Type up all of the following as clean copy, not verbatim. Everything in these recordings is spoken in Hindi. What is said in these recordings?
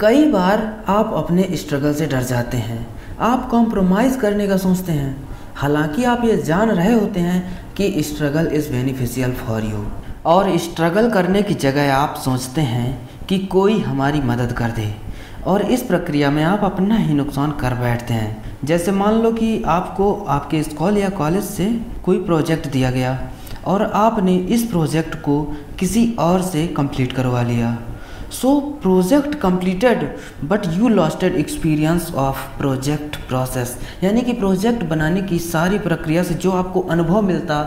कई बार आप अपने स्ट्रगल से डर जाते हैं, आप कॉम्प्रोमाइज़ करने का सोचते हैं, हालांकि आप ये जान रहे होते हैं कि struggle is beneficial for you. और स्ट्रगल करने की जगह आप सोचते हैं कि कोई हमारी मदद कर दे, और इस प्रक्रिया में आप अपना ही नुकसान कर बैठते हैं। जैसे मान लो कि आपको आपके स्कूल या कॉलेज से कोई प्रोजेक्ट दिया गया और आपने इस प्रोजेक्ट को किसी और से कंप्लीट करवा लिया। So project completed but you losted experience of project process, यानी कि प्रोजेक्ट बनाने की सारी प्रक्रिया से जो आपको अनुभव मिलता,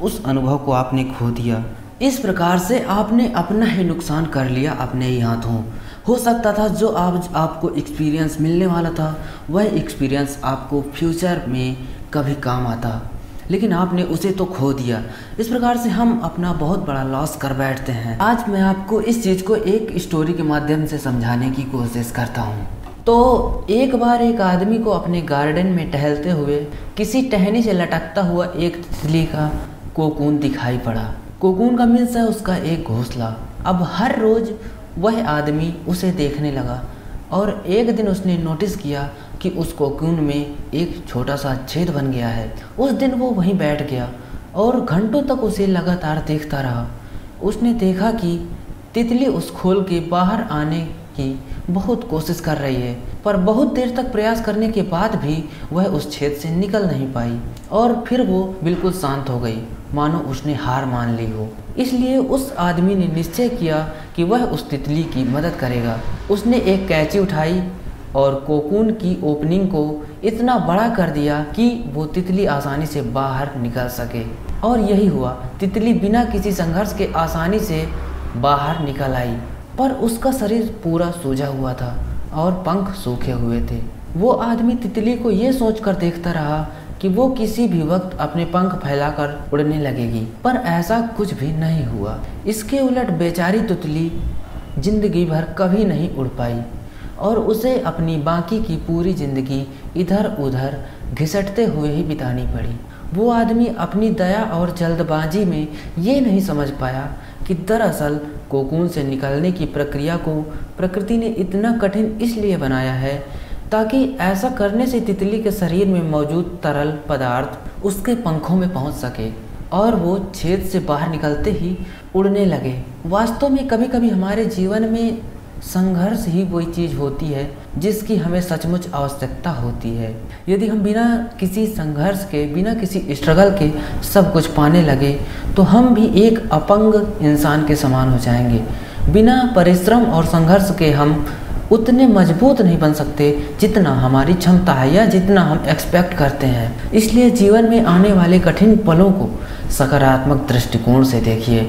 उस अनुभव को आपने खो दिया। इस प्रकार से आपने अपना ही नुकसान कर लिया अपने ही हाथों। हो सकता था जो आज आपको एक्सपीरियंस मिलने वाला था, वह एक्सपीरियंस आपको फ्यूचर में कभी काम आता, लेकिन आपने उसे तो खो दिया। इस प्रकार से हम अपना बहुत बड़ा लॉस कर बैठते हैं। आज मैं आपको इस चीज़ को एक स्टोरी के माध्यम से समझाने की कोशिश करता हूँ। तो एक बार एक आदमी को अपने गार्डन में टहलते हुए किसी टहनी से लटकता हुआ एक तितली का कोकून दिखाई पड़ा। कोकून का मीन्स है उसका एक घोंसला। अब हर रोज़ वह आदमी उसे देखने लगा और एक दिन उसने नोटिस किया कि उस कोकून में एक छोटा सा छेद बन गया है। उस दिन वो वहीं बैठ गया और घंटों तक उसे लगातार देखता रहा। उसने देखा कि तितली उस खोल के बाहर आने की बहुत कोशिश कर रही है, पर बहुत देर तक प्रयास करने के बाद भी वह उस छेद से निकल नहीं पाई और फिर वो बिल्कुल शांत हो गई, मानो उसने हार मान ली हो। इसलिए उस आदमी ने निश्चय किया कि वह उस तितली की मदद करेगा। उसने एक कैंची उठाई और कोकून की ओपनिंग को इतना बड़ा कर दिया कि वो तितली आसानी से बाहर निकल सके। और यही हुआ, तितली बिना किसी संघर्ष के आसानी से बाहर निकल आई, पर उसका शरीर पूरा सूजा हुआ था और पंख सूखे हुए थे। वो आदमी तितली को ये सोचकर देखता रहा कि वो किसी भी वक्त अपने पंख फैलाकर उड़ने लगेगी, पर ऐसा कुछ भी नहीं हुआ। इसके उलट बेचारी तितली जिंदगी भर कभी नहीं उड़ पाई और उसे अपनी बाकी की पूरी ज़िंदगी इधर उधर घिसटते हुए ही बितानी पड़ी। वो आदमी अपनी दया और जल्दबाजी में ये नहीं समझ पाया कि दरअसल कोकून से निकलने की प्रक्रिया को प्रकृति ने इतना कठिन इसलिए बनाया है ताकि ऐसा करने से तितली के शरीर में मौजूद तरल पदार्थ उसके पंखों में पहुंच सके और वो छेद से बाहर निकलते ही उड़ने लगे। वास्तव में कभी कभी हमारे जीवन में संघर्ष ही वही चीज़ होती है जिसकी हमें सचमुच आवश्यकता होती है। यदि हम बिना किसी संघर्ष के, बिना किसी स्ट्रगल के सब कुछ पाने लगे तो हम भी एक अपंग इंसान के समान हो जाएंगे। बिना परिश्रम और संघर्ष के हम उतने मजबूत नहीं बन सकते जितना हमारी क्षमता है या जितना हम एक्सपेक्ट करते हैं। इसलिए जीवन में आने वाले कठिन पलों को सकारात्मक दृष्टिकोण से देखिए।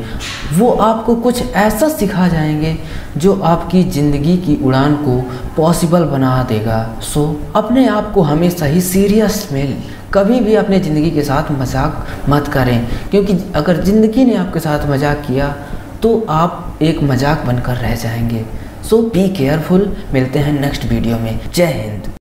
वो आपको कुछ ऐसा सिखा जाएंगे जो आपकी ज़िंदगी की उड़ान को पॉसिबल बना देगा। सो अपने आप को हमेशा ही सीरियस में, कभी भी अपने ज़िंदगी के साथ मजाक मत करें, क्योंकि अगर ज़िंदगी ने आपके साथ मजाक किया तो आप एक मजाक बनकर रह जाएंगे। सो बी केयरफुल। मिलते हैं नेक्स्ट वीडियो में। जय हिंद।